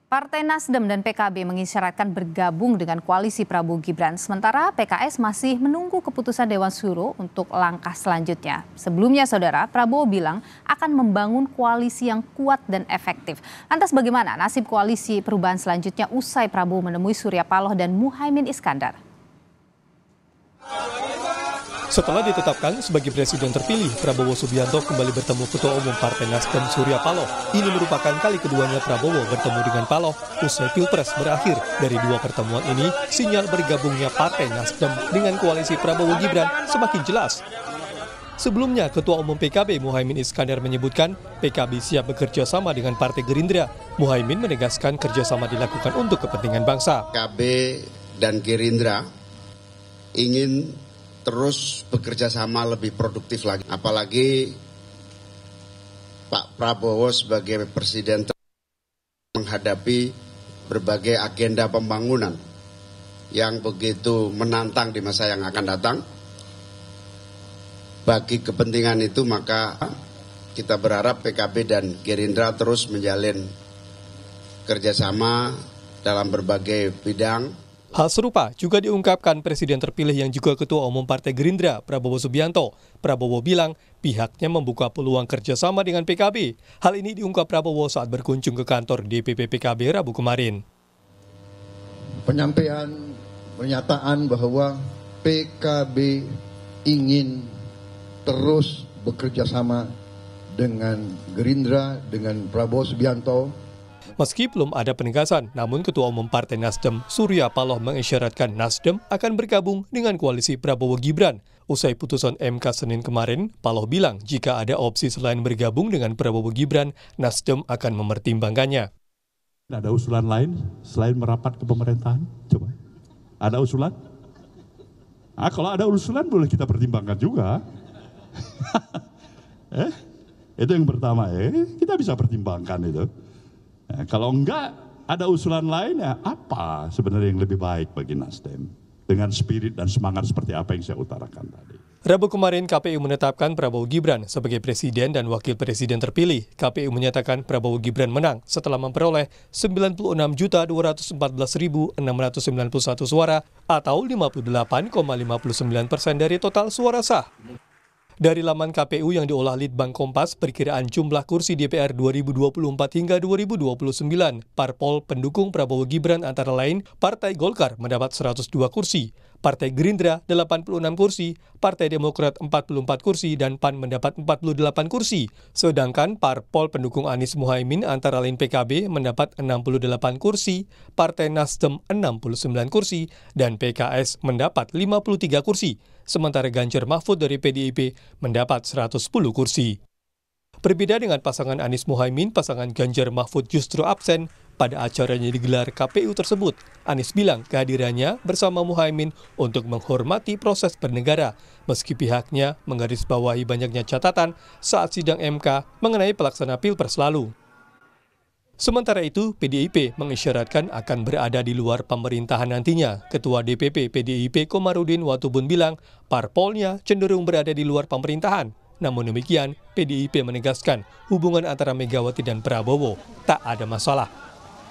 Partai Nasdem dan PKB mengisyaratkan bergabung dengan koalisi Prabowo Gibran, sementara PKS masih menunggu keputusan Dewan Syuro untuk langkah selanjutnya. Sebelumnya, Saudara, Prabowo bilang akan membangun koalisi yang kuat dan efektif. Lantas bagaimana nasib koalisi perubahan selanjutnya usai Prabowo menemui Surya Paloh dan Muhaimin Iskandar? Setelah ditetapkan sebagai presiden terpilih, Prabowo Subianto kembali bertemu Ketua Umum Partai Nasdem Surya Paloh. Ini merupakan kali keduanya Prabowo bertemu dengan Paloh usai Pilpres berakhir. Dari dua pertemuan ini, sinyal bergabungnya Partai Nasdem dengan koalisi Prabowo Gibran semakin jelas. Sebelumnya, Ketua Umum PKB Muhaimin Iskandar menyebutkan PKB siap bekerja sama dengan Partai Gerindra. Muhaimin menegaskan kerjasama dilakukan untuk kepentingan bangsa. PKB dan Gerindra ingin terus bekerja sama lebih produktif lagi. Apalagi Pak Prabowo sebagai presiden menghadapi berbagai agenda pembangunan yang begitu menantang di masa yang akan datang. Bagi kepentingan itu maka kita berharap PKB dan Gerindra terus menjalin kerjasama dalam berbagai bidang. Hal serupa juga diungkapkan Presiden terpilih yang juga Ketua Umum Partai Gerindra, Prabowo Subianto. Prabowo bilang pihaknya membuka peluang kerjasama dengan PKB. Hal ini diungkap Prabowo saat berkunjung ke kantor DPP PKB Rabu kemarin. Pernyataan bahwa PKB ingin terus bekerja sama dengan Gerindra, dengan Prabowo Subianto. Meski belum ada penegasan, namun Ketua Umum Partai Nasdem Surya Paloh mengisyaratkan Nasdem akan bergabung dengan koalisi Prabowo Gibran. Usai putusan MK Senin kemarin, Paloh bilang jika ada opsi selain bergabung dengan Prabowo Gibran, Nasdem akan mempertimbangkannya. Ada usulan lain selain merapat ke pemerintahan? Coba. Ada usulan? Kalau ada usulan boleh kita pertimbangkan juga. Itu yang pertama, kita bisa pertimbangkan itu. Kalau enggak ada usulan lain, ya apa sebenarnya yang lebih baik bagi Nasdem dengan spirit dan semangat seperti apa yang saya utarakan tadi. Rabu kemarin KPU menetapkan Prabowo Gibran sebagai presiden dan wakil presiden terpilih. KPU menyatakan Prabowo Gibran menang setelah memperoleh 96.214.691 suara atau 58,59% dari total suara sah. Dari laman KPU yang diolah Litbang Kompas, perkiraan jumlah kursi DPR 2024 hingga 2029, parpol pendukung Prabowo Gibran antara lain, Partai Golkar mendapat 102 kursi, Partai Gerindra 86 kursi, Partai Demokrat 44 kursi, dan PAN mendapat 48 kursi. Sedangkan parpol pendukung Anies Muhaimin antara lain PKB mendapat 68 kursi, Partai Nasdem 69 kursi, dan PKS mendapat 53 kursi. Sementara Ganjar Mahfud dari PDIP mendapat 110 kursi. Berbeda dengan pasangan Anies Muhaimin, pasangan Ganjar Mahfud justru absen. Pada acaranya digelar KPU tersebut, Anies bilang kehadirannya bersama Muhaimin untuk menghormati proses bernegara, meski pihaknya menggarisbawahi banyaknya catatan saat sidang MK mengenai pelaksana Pilpres lalu. Sementara itu, PDIP mengisyaratkan akan berada di luar pemerintahan nantinya. Ketua DPP PDIP Komarudin Watubun bilang parpolnya cenderung berada di luar pemerintahan. Namun demikian, PDIP menegaskan hubungan antara Megawati dan Prabowo tak ada masalah.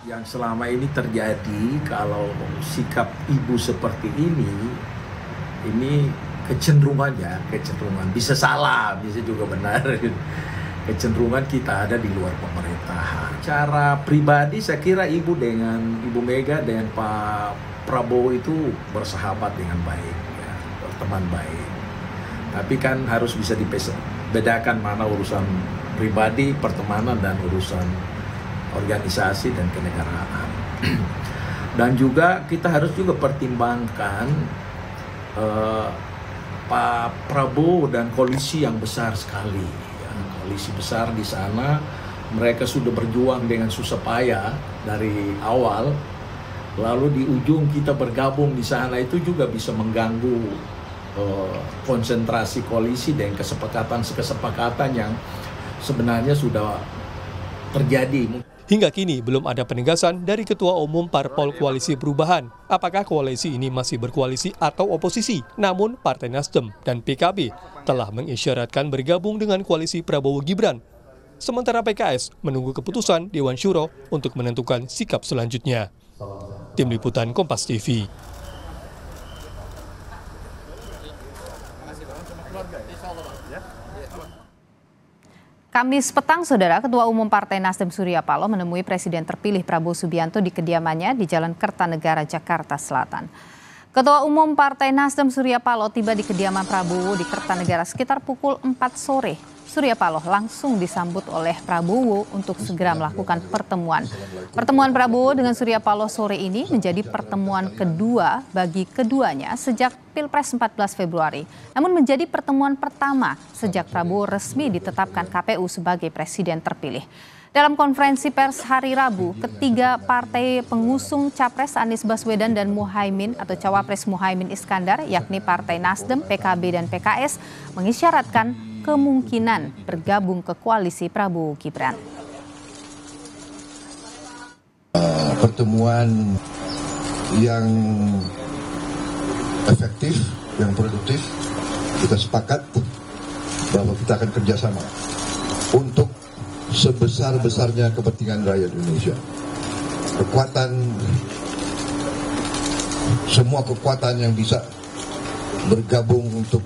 Yang selama ini terjadi kalau sikap ibu seperti ini kecenderungan bisa salah, bisa juga benar. Kecenderungan kita ada di luar pemerintahan. Cara pribadi saya kira ibu Mega dengan Pak Prabowo itu bersahabat dengan baik, ya, berteman baik. Tapi kan harus bisa dibedakan mana urusan pribadi, pertemanan, dan urusan organisasi dan kenegaraan. Dan juga kita harus juga pertimbangkan Pak Prabowo dan koalisi yang besar sekali. Koalisi besar di sana, mereka sudah berjuang dengan susah payah dari awal, lalu di ujung kita bergabung di sana itu juga bisa mengganggu konsentrasi koalisi dan kesepakatan yang sebenarnya sudah terjadi. Hingga kini belum ada penegasan dari Ketua Umum Parpol Koalisi Perubahan. Apakah koalisi ini masih berkoalisi atau oposisi? Namun Partai Nasdem dan PKB telah mengisyaratkan bergabung dengan koalisi Prabowo Gibran. sementara PKS menunggu keputusan Dewan Syuro untuk menentukan sikap selanjutnya. Tim Liputan Kompas TV. Kamis petang, Saudara, Ketua Umum Partai Nasdem Surya Paloh menemui Presiden terpilih Prabowo Subianto di kediamannya di Jalan Kertanegara, Jakarta Selatan. Ketua Umum Partai Nasdem Surya Paloh tiba di kediaman Prabowo di Kertanegara sekitar pukul 4 sore. Surya Paloh langsung disambut oleh Prabowo untuk segera melakukan pertemuan. Pertemuan Prabowo dengan Surya Paloh sore ini menjadi pertemuan kedua bagi keduanya sejak Pilpres 14 Februari. Namun menjadi pertemuan pertama sejak Prabowo resmi ditetapkan KPU sebagai presiden terpilih. Dalam konferensi pers hari Rabu, ketiga partai pengusung Capres Anies Baswedan dan Muhaimin atau Cawapres Muhaimin Iskandar, yakni Partai Nasdem, PKB, dan PKS, mengisyaratkan kemungkinan bergabung ke koalisi Prabowo Gibran. Pertemuan yang efektif, yang produktif, kita sepakat bahwa kita akan kerjasama untuk sebesar-besarnya kepentingan rakyat Indonesia. Semua kekuatan yang bisa bergabung untuk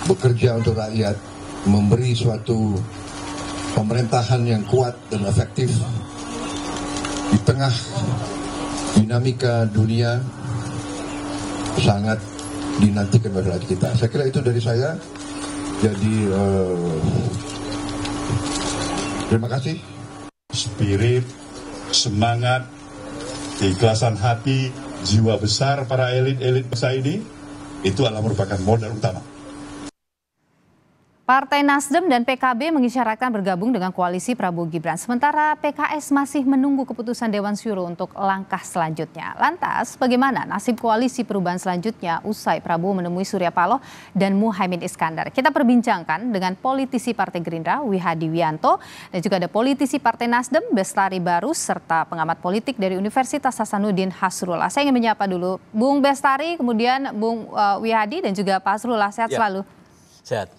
bekerja untuk rakyat, memberi suatu pemerintahan yang kuat dan efektif di tengah dinamika dunia sangat dinantikan oleh rakyat kita. Saya kira itu dari saya. Jadi terima kasih. Spirit, semangat, keikhlasan hati, jiwa besar para elit-elit bangsa ini, itu adalah merupakan modal utama. Partai Nasdem dan PKB mengisyaratkan bergabung dengan koalisi Prabowo Gibran. Sementara PKS masih menunggu keputusan Dewan Syuro untuk langkah selanjutnya. Lantas, bagaimana nasib koalisi perubahan selanjutnya usai Prabowo menemui Surya Paloh dan Muhaimin Iskandar? Kita perbincangkan dengan politisi Partai Gerindra, Wihadi Wianto, dan juga ada politisi Partai Nasdem, Bestari Barus, serta pengamat politik dari Universitas Hasanuddin, Hasrullah. Saya ingin menyapa dulu Bung Bestari, kemudian Bung Wihadi, dan juga Pak Hasrullah. Sehat selalu. Sehat.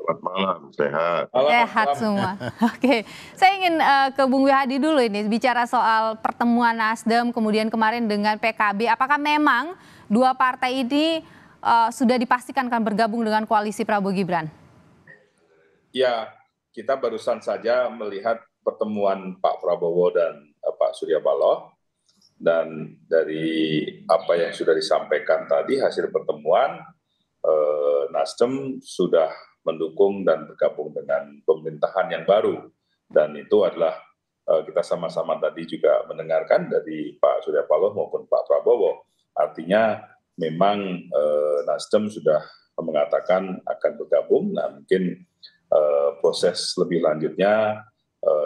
Selamat malam, sehat. Sehat semua. Oke, saya ingin ke Bung Wihadi dulu ini bicara soal pertemuan Nasdem kemudian kemarin dengan PKB. Apakah memang dua partai ini sudah dipastikan akan bergabung dengan koalisi Prabowo Gibran? Ya, kita barusan saja melihat pertemuan Pak Prabowo dan Pak Surya Paloh, dan dari apa yang sudah disampaikan tadi hasil pertemuan, Nasdem sudah mendukung dan bergabung dengan pemerintahan yang baru, dan itu adalah kita sama-sama tadi juga mendengarkan dari Pak Surya Paloh maupun Pak Prabowo. Artinya memang Nasdem sudah mengatakan akan bergabung. Nah, mungkin proses lebih lanjutnya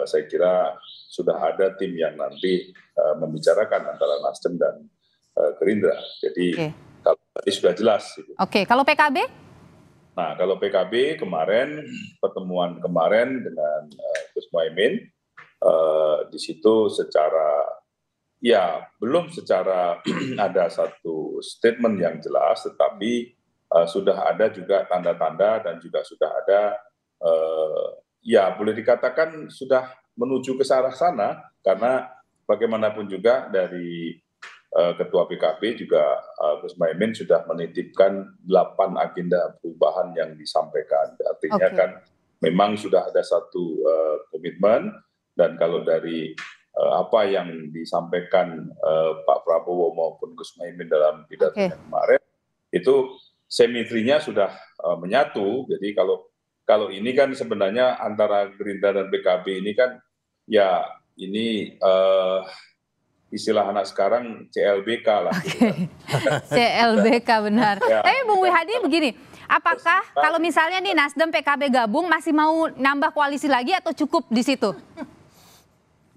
saya kira sudah ada tim yang nanti membicarakan antara Nasdem dan Gerindra. Jadi kalau tadi sudah jelas. Oke, kalau PKB? Nah, kalau PKB kemarin, pertemuan kemarin dengan Gus Muhaimin, di situ belum secara ada satu statement yang jelas, tetapi sudah ada juga tanda-tanda dan juga sudah ada, boleh dikatakan sudah menuju ke arah sana, karena bagaimanapun juga dari Ketua PKB juga Gus Muhaimin sudah menitipkan 8 agenda perubahan yang disampaikan. Artinya kan memang sudah ada satu komitmen, dan kalau dari apa yang disampaikan Pak Prabowo maupun Gus Muhaimin dalam pidatonya kemarin, itu symmetrinya sudah menyatu. Jadi kalau ini kan sebenarnya antara Gerindra dan PKB ini kan ya ini istilah anak sekarang CLBK lah. CLBK benar. Tapi Bung Wihadi begini, apakah kalau misalnya nih Nasdem PKB gabung masih mau nambah koalisi lagi atau cukup di situ?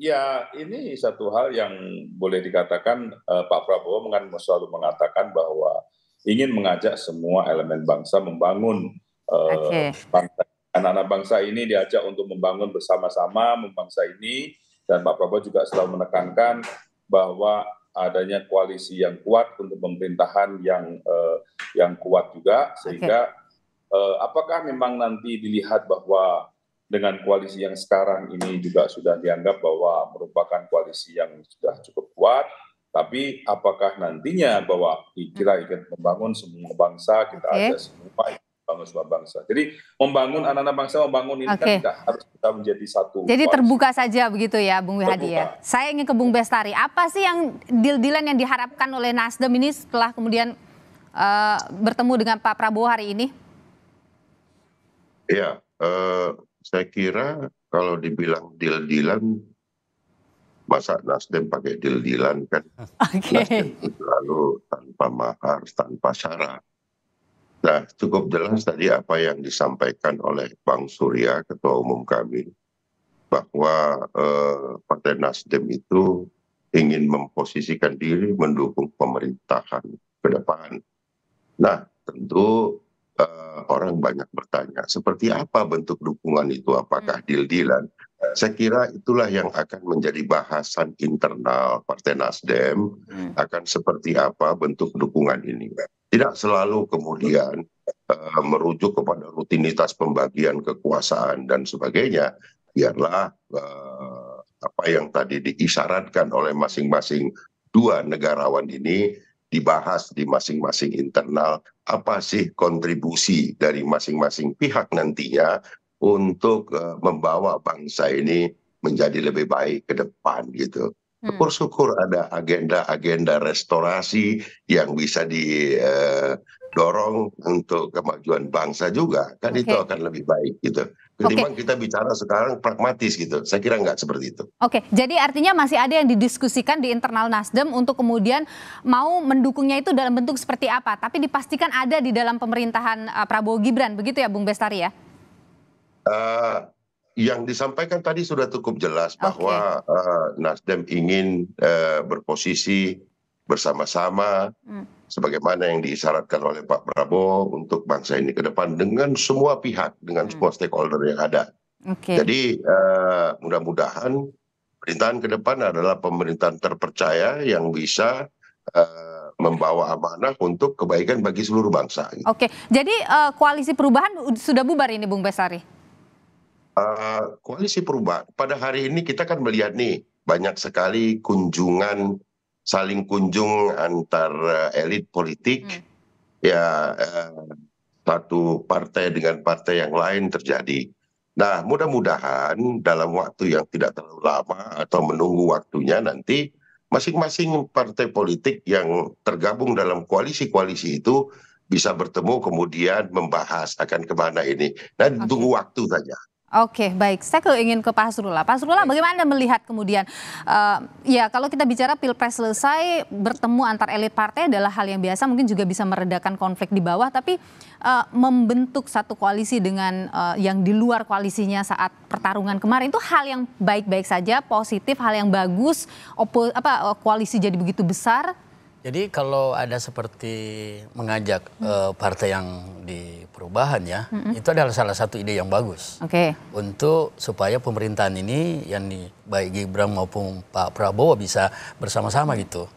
Ya, ini satu hal yang boleh dikatakan Pak Prabowo selalu mengatakan bahwa ingin mengajak semua elemen bangsa membangun bangsa. Anak-anak bangsa ini diajak untuk membangun bersama-sama bangsa ini, dan Pak Prabowo juga selalu menekankan bahwa adanya koalisi yang kuat untuk pemerintahan yang kuat juga, sehingga apakah memang nanti dilihat bahwa dengan koalisi yang sekarang ini juga sudah dianggap bahwa merupakan koalisi yang sudah cukup kuat, tapi apakah nantinya bahwa kita ingin membangun semua bangsa, kita ada semua membangun semua bangsa. Jadi membangun anak-anak bangsa, membangun ini kan tidak harus kita menjadi satu. Jadi koalisi. Terbuka saja begitu ya Bung Wihadi ya. Saya ingin ke Bung Bestari, apa sih yang deal-dealan yang diharapkan oleh Nasdem ini setelah kemudian bertemu dengan Pak Prabowo hari ini? Ya, saya kira kalau dibilang deal-dealan, masa Nasdem pakai deal-dealan kan? Nasdem selalu tanpa mahar, tanpa syarat. Nah, cukup jelas tadi apa yang disampaikan oleh Bang Surya, Ketua Umum kami, bahwa Partai Nasdem itu ingin memposisikan diri mendukung pemerintahan ke depan. Nah, tentu orang banyak bertanya, seperti apa bentuk dukungan itu? Apakah deal-dealan? Saya kira itulah yang akan menjadi bahasan internal Partai Nasdem, akan seperti apa bentuk dukungan ini. Tidak selalu kemudian merujuk kepada rutinitas pembagian kekuasaan dan sebagainya. Biarlah apa yang tadi diisyaratkan oleh masing-masing dua negarawan ini dibahas di masing-masing internal, apa sih kontribusi dari masing-masing pihak nantinya untuk membawa bangsa ini menjadi lebih baik ke depan gitu. Syukur-syukur ada agenda-agenda restorasi yang bisa didorong untuk kemajuan bangsa juga, kan itu akan lebih baik gitu. Ketimbang kita bicara sekarang pragmatis gitu, saya kira nggak seperti itu. Oke, jadi artinya masih ada yang didiskusikan di internal Nasdem untuk kemudian mau mendukungnya itu dalam bentuk seperti apa, tapi dipastikan ada di dalam pemerintahan Prabowo Gibran, begitu ya Bung Bestari ya? Yang disampaikan tadi sudah cukup jelas bahwa Nasdem ingin berposisi bersama-sama sebagaimana yang diisyaratkan oleh Pak Prabowo untuk bangsa ini ke depan dengan semua pihak, dengan semua stakeholder yang ada. Jadi mudah-mudahan pemerintahan ke depan adalah pemerintahan terpercaya yang bisa membawa amanah untuk kebaikan bagi seluruh bangsa. Oke, jadi koalisi perubahan sudah bubar ini Bung Bestari? Koalisi perubahan pada hari ini kita kan melihat nih banyak sekali kunjungan, saling kunjung antar elit politik, ya satu partai dengan partai yang lain terjadi. Nah, mudah-mudahan dalam waktu yang tidak terlalu lama atau menunggu waktunya nanti masing-masing partai politik yang tergabung dalam koalisi-koalisi itu bisa bertemu kemudian membahas akan kemana ini. Nah, tunggu waktu saja. Oke, baik. Saya ingin ke Pak Hasrullah. Pak Hasrullah, bagaimana Anda melihat kemudian, ya kalau kita bicara Pilpres selesai, bertemu antar elit partai adalah hal yang biasa, mungkin juga bisa meredakan konflik di bawah, tapi membentuk satu koalisi dengan yang di luar koalisinya saat pertarungan kemarin, itu hal yang baik-baik saja, positif, hal yang bagus, koalisi jadi begitu besar. Jadi kalau ada seperti mengajak partai yang di perubahan ya, itu adalah salah satu ide yang bagus. Untuk supaya pemerintahan ini yang baik Gibran maupun Pak Prabowo bisa bersama-sama gitu.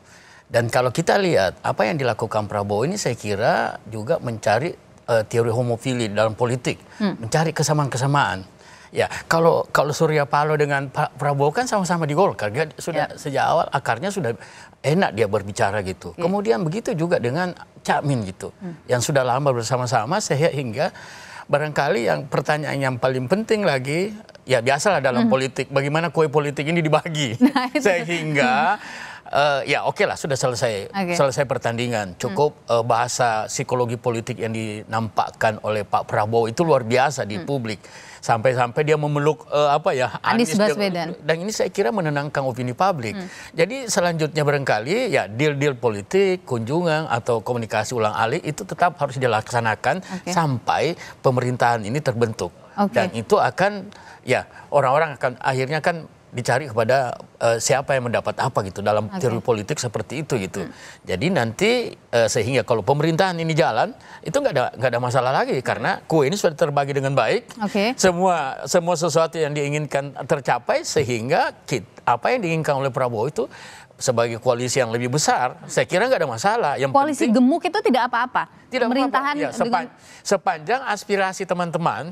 Dan kalau kita lihat apa yang dilakukan Prabowo ini, saya kira juga mencari teori homofili dalam politik, mencari kesamaan-kesamaan. Ya, kalau Surya Paloh dengan Pak Prabowo kan sama-sama di Golkar, sudah sejak awal akarnya sudah enak dia berbicara gitu. Kemudian begitu juga dengan Cakmin gitu, yang sudah lama bersama-sama, sehingga barangkali yang pertanyaan yang paling penting lagi, ya biasalah dalam politik, bagaimana kue politik ini dibagi, sehingga ya oke lah sudah selesai pertandingan. Cukup bahasa psikologi politik yang dinampakkan oleh Pak Prabowo itu luar biasa di publik. Sampai-sampai dia memeluk Anies Baswedan. Dan ini saya kira menenangkan opini publik. Jadi selanjutnya barangkali ya deal-deal politik, kunjungan atau komunikasi ulang alik itu tetap harus dilaksanakan sampai pemerintahan ini terbentuk. Dan itu akan ya orang-orang akan akhirnya kan dicari kepada siapa yang mendapat apa gitu dalam teori politik seperti itu gitu. Jadi nanti sehingga kalau pemerintahan ini jalan itu nggak ada masalah lagi karena kue ini sudah terbagi dengan baik. Semua sesuatu yang diinginkan tercapai sehingga apa yang diinginkan oleh Prabowo itu sebagai koalisi yang lebih besar, saya kira nggak ada masalah. Yang koalisi penting, gemuk itu tidak apa-apa. tidak Pemerintahan apa-apa. Ya, sepanjang aspirasi teman-teman,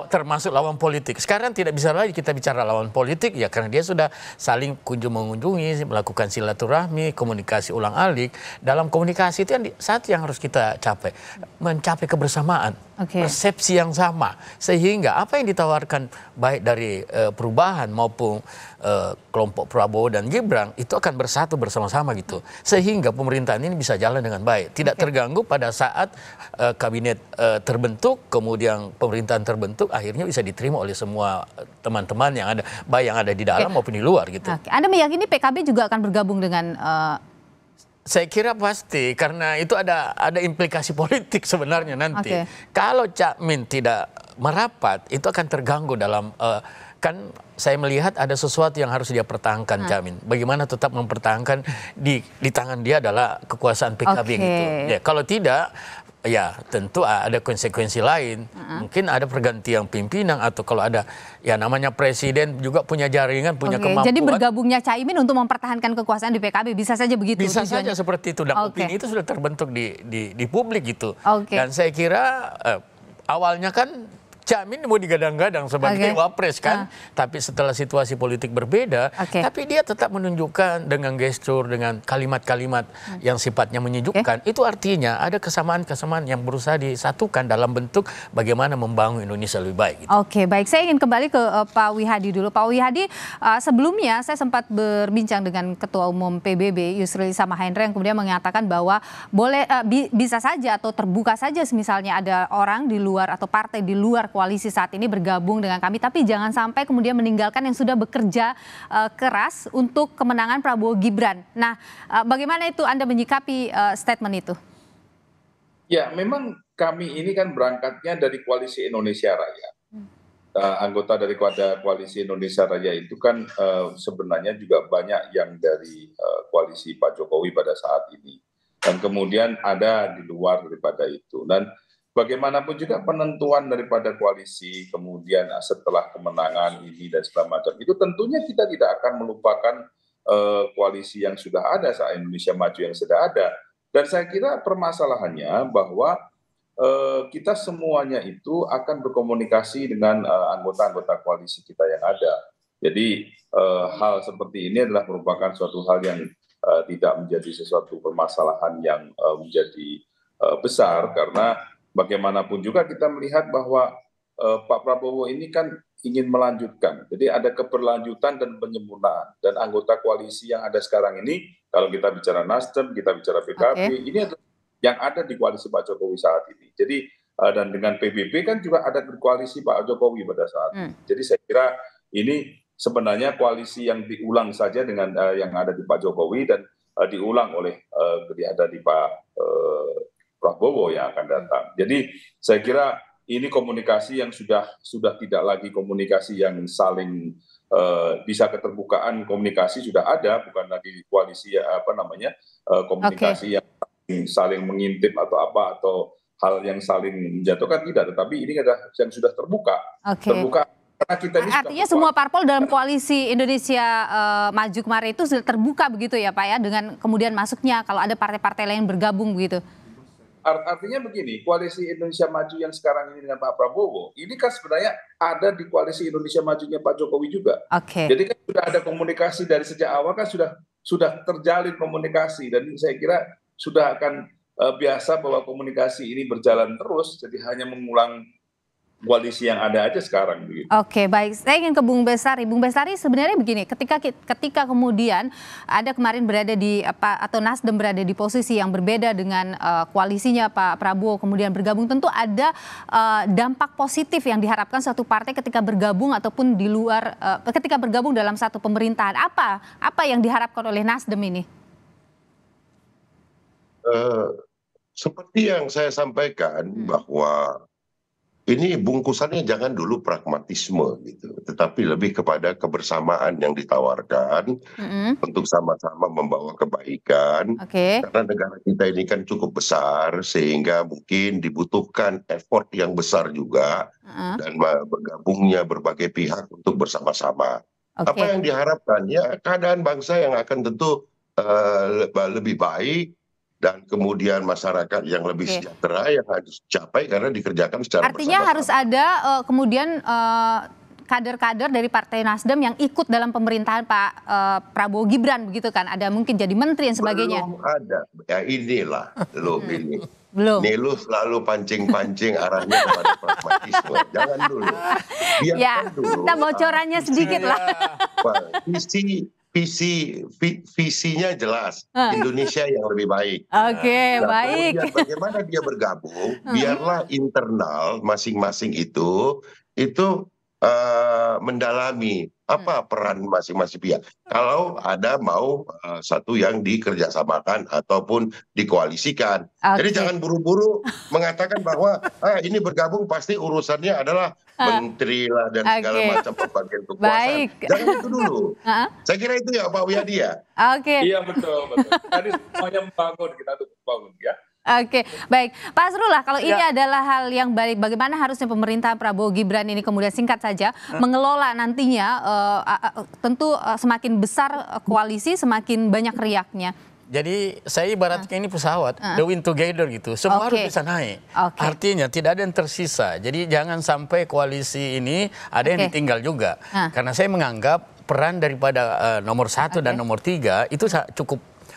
termasuk lawan politik. Sekarang tidak bisa lagi kita bicara lawan politik, ya karena dia sudah saling mengunjungi, melakukan silaturahmi, komunikasi ulang-alik. Dalam komunikasi itu satu yang harus kita capai, mencapai kebersamaan, persepsi yang sama, sehingga apa yang ditawarkan baik dari perubahan maupun kelompok Prabowo dan Gibran itu akan bersatu bersama-sama gitu, sehingga pemerintahan ini bisa jalan dengan baik, tidak terganggu pada saat kabinet terbentuk, kemudian pemerintahan terbentuk, akhirnya bisa diterima oleh semua teman-teman yang ada, baik yang ada di dalam maupun di luar gitu. Anda meyakini PKB juga akan bergabung dengan saya kira pasti, karena itu ada implikasi politik sebenarnya nanti. Kalau Cakmin tidak merapat, itu akan terganggu dalam kan saya melihat ada sesuatu yang harus dia pertahankan, Cakmin. Bagaimana tetap mempertahankan di tangan dia adalah kekuasaan PKB gitu. Ya, kalau tidak, ya tentu ada konsekuensi lain. Mungkin ada pergantian pimpinan, atau kalau ada ya namanya presiden juga punya jaringan, punya kemampuan. Jadi bergabungnya Caimin untuk mempertahankan kekuasaan di PKB bisa saja begitu. Bisa saja seperti itu, dan opini itu sudah terbentuk di publik gitu. Dan saya kira awalnya kan Caimin mau digadang-gadang sebagai wapres kan, tapi setelah situasi politik berbeda, tapi dia tetap menunjukkan dengan gestur, dengan kalimat-kalimat yang sifatnya menyejukkan. Itu artinya ada kesamaan-kesamaan yang berusaha disatukan dalam bentuk bagaimana membangun Indonesia lebih baik. Gitu. Baik, saya ingin kembali ke Pak Wihadi dulu. Pak Wihadi, sebelumnya saya sempat berbincang dengan Ketua Umum PBB Yusril Iza Mahendra yang kemudian mengatakan bahwa boleh bisa saja atau terbuka saja misalnya ada orang di luar atau partai di luar koalisi saat ini bergabung dengan kami, tapi jangan sampai kemudian meninggalkan yang sudah bekerja keras untuk kemenangan Prabowo Gibran. Nah, bagaimana itu Anda menyikapi statement itu? Ya, memang kami ini kan berangkatnya dari Koalisi Indonesia Raya. Anggota dari Koalisi Indonesia Raya itu kan sebenarnya juga banyak yang dari koalisi Pak Jokowi pada saat ini. Dan kemudian ada di luar daripada itu. Dan bagaimanapun juga penentuan daripada koalisi, kemudian setelah kemenangan ini dan segala macam, itu tentunya kita tidak akan melupakan koalisi yang sudah ada saat Indonesia Maju yang sudah ada. Dan saya kira permasalahannya bahwa kita semuanya itu akan berkomunikasi dengan anggota-anggota koalisi kita yang ada. Jadi hal seperti ini adalah merupakan suatu hal yang tidak menjadi sesuatu permasalahan yang menjadi besar, karena bagaimanapun juga kita melihat bahwa Pak Prabowo ini kan ingin melanjutkan. Jadi ada keberlanjutan dan penyempurnaan. Dan anggota koalisi yang ada sekarang ini, kalau kita bicara Nasdem, kita bicara PKB, ini adalah yang ada di koalisi Pak Jokowi saat ini. Jadi dan dengan PBB kan juga ada di koalisi Pak Jokowi pada saat ini. Jadi saya kira ini sebenarnya koalisi yang diulang saja dengan yang ada di Pak Jokowi dan diulang oleh ada di Pak Prabowo yang akan datang. Jadi saya kira ini komunikasi yang sudah tidak lagi komunikasi yang saling bisa keterbukaan, komunikasi sudah ada, bukan lagi koalisi komunikasi yang saling mengintip atau apa, atau hal yang saling menjatuhkan, tidak, tetapi ini adalah yang sudah terbuka. Terbuka karena kita ini artinya semua parpol dalam koalisi Indonesia Maju kemarin itu sudah terbuka begitu ya Pak ya, dengan kemudian masuknya kalau ada partai-partai lain bergabung begitu. Artinya begini, koalisi Indonesia Maju yang sekarang ini dengan Pak Prabowo, ini kan sebenarnya ada di koalisi Indonesia Majunya Pak Jokowi juga. Jadi kan sudah ada komunikasi dari sejak awal, kan sudah terjalin komunikasi, dan saya kira sudah akan biasa bahwa komunikasi ini berjalan terus, jadi hanya mengulang koalisi yang ada aja sekarang. Baik. Saya ingin ke Bung Bestari. Bung Bestari, sebenarnya begini, ketika kemudian ada kemarin berada di atau Nasdem berada di posisi yang berbeda dengan koalisinya Pak Prabowo kemudian bergabung, tentu ada dampak positif yang diharapkan suatu partai ketika bergabung ataupun di luar ketika bergabung dalam satu pemerintahan. Apa yang diharapkan oleh Nasdem ini? Seperti yang saya sampaikan bahwa ini bungkusannya jangan dulu pragmatisme gitu, tetapi lebih kepada kebersamaan yang ditawarkan untuk sama-sama membawa kebaikan. Karena negara kita ini kan cukup besar sehingga mungkin dibutuhkan effort yang besar juga dan bergabungnya berbagai pihak untuk bersama-sama. Apa yang diharapkan? Ya keadaan bangsa yang akan tentu lebih baik, dan kemudian masyarakat yang lebih sejahtera yang harus dicapai karena dikerjakan secara bersama-sama. Artinya harus ada kemudian kader-kader dari Partai Nasdem yang ikut dalam pemerintahan Pak Prabowo Gibran, begitu kan? Ada mungkin jadi menteri dan sebagainya. Belum ada. Ya inilah lo ini. Belum. Nih lu selalu pancing-pancing arahnya kepada pragmatisme. Jangan dulu. Ya, dulu. Kita bocorannya sedikit lah. Visinya jelas. Indonesia yang lebih baik. Baik. Bagaimana dia bergabung? Biarlah internal masing-masing itu mendalami apa peran masing-masing pihak. Kalau ada mau satu yang dikerjasamakan ataupun dikoalisikan. Jadi jangan buru-buru mengatakan bahwa ini bergabung pasti urusannya adalah menteri lah dan segala macam pembagian kekuasaan. Jangan itu dulu. Saya kira itu ya Pak Wiyadi ya. Iya betul. Tadi semuanya membangun, kita tuh membangun ya. Baik. Pak Asrullah, kalau ini adalah hal yang baik, bagaimana harusnya pemerintah Prabowo Gibran ini kemudian singkat saja mengelola nantinya, tentu semakin besar koalisi, semakin banyak riaknya. Jadi saya ibaratkan ini pesawat, the wind together gitu, semua harus bisa naik. Artinya tidak ada yang tersisa. Jadi jangan sampai koalisi ini ada yang ditinggal juga. Karena saya menganggap peran daripada nomor 1 dan nomor 3 itu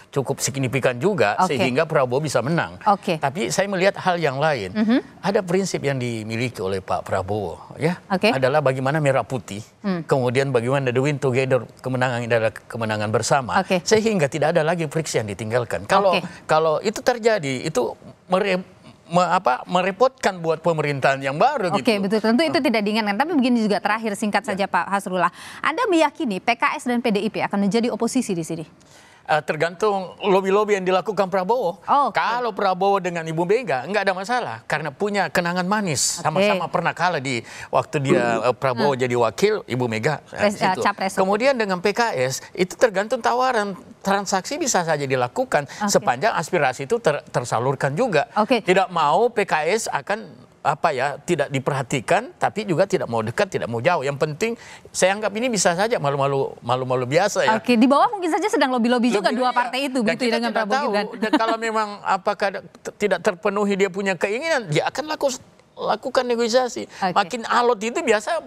cukup signifikan juga sehingga Prabowo bisa menang. Tapi saya melihat hal yang lain. Ada prinsip yang dimiliki oleh Pak Prabowo ya. Adalah bagaimana merah putih. Kemudian bagaimana the win together, kemenangan adalah kemenangan bersama. Sehingga tidak ada lagi friksi yang ditinggalkan. Kalau itu terjadi itu merepotkan buat pemerintahan yang baru gitu. Betul. Tentu itu tidak diinginkan. Tapi begini juga terakhir singkat saja Pak Hasrullah. Anda meyakini PKS dan PDIP akan menjadi oposisi di sini? Tergantung lobby-lobby yang dilakukan Prabowo. Kalau Prabowo dengan Ibu Mega nggak ada masalah karena punya kenangan manis, sama-sama pernah kalah di waktu dia Prabowo jadi wakil, Ibu Mega capres. Kemudian dengan PKS itu tergantung tawaran, transaksi bisa saja dilakukan sepanjang aspirasi itu tersalurkan juga. Tidak mau PKS akan tidak diperhatikan, tapi juga tidak mau dekat, tidak mau jauh. Yang penting saya anggap ini bisa saja malu-malu biasa ya. Di bawah mungkin saja sedang lobby-lobby juga dua partai itu, begitu dengan Prabowo Gibran. Kalau memang apakah tidak terpenuhi dia punya keinginan, dia akan lakukan negosiasi. Makin alot itu biasa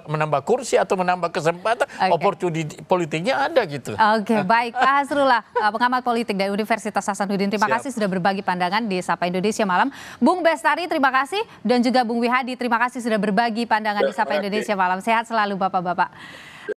menambah kursi atau menambah kesempatan, opportunity politiknya ada gitu. Baik, Pak Hasrullah, pengamat politik dari Universitas Hasanuddin. Terima kasih sudah berbagi pandangan di Sapa Indonesia Malam. Bung Bestari, terima kasih. Dan juga Bung Wihadi, terima kasih sudah berbagi pandangan di Sapa Indonesia Malam. Sehat selalu Bapak-Bapak.